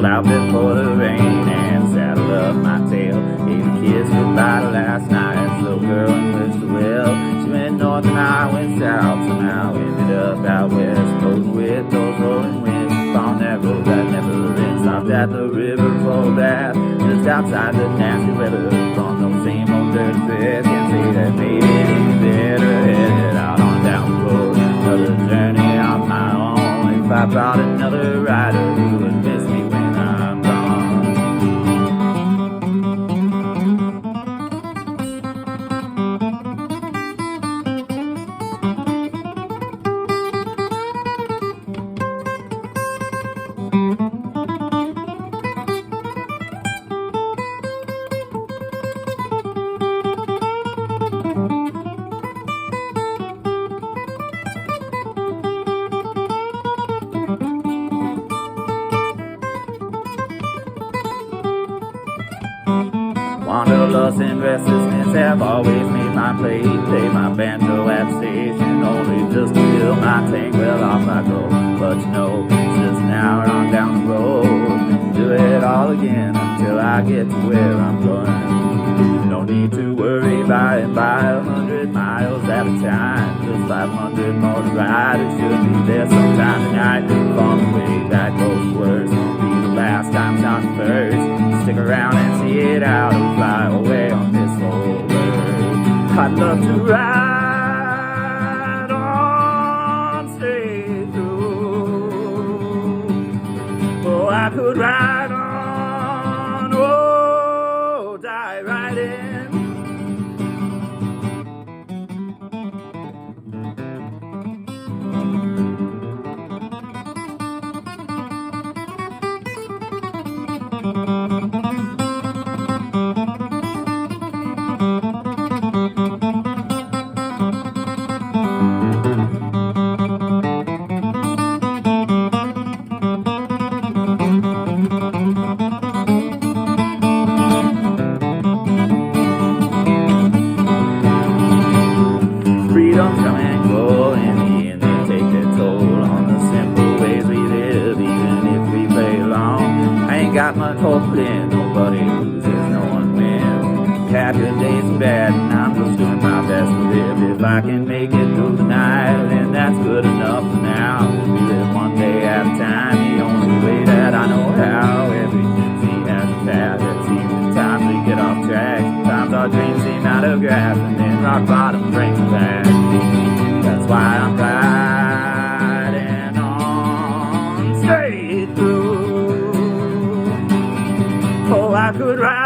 Well, out before the rain and saddle up my tail. Gave the kids goodbye last night. Little girl and wished her well. She went north and I went south. Somehow ended up out west. Floating with those rolling winds. Found that road that never ends. Stopped at the river for bath. Just outside the nasty weather. From those same old dirt beds. Can't say that made it any better. Headed out on down the road. Another journey on my own. If I brought another rider who would miss me when I'm gone. Wanderlust and restlessness have always made my play. Play my banjo at the station, only just to fill my tank. Well, off I go, but you know, it's just an hour on down the road. Do it all again until I get to where I'm going. No need to worry by 100 miles at a time. Just 500 more to ride. It should be there sometime tonight. On the way that goes worse. Won't be the last time, not the first. Stick around and see it out and fly away on this old bird. I'd love to ride on straight through. Oh, I could ride on, oh, die riding. Freedom come and go, in the end they take their toll on the simple ways we live, even if we play along. I ain't got much hope in, nobody loses, no one wins. Had good days and bad, and I'm just doing my best to live. If I can make it through the night, then that's good enough for now. We live one day at a time, the only way that I know how. Every gypsy has a path that seems in time to get off track. Sometimes our dreams seem out of grasp, and then rock bottom brings us back. That's why I'm riding on straight through. Oh, I could ride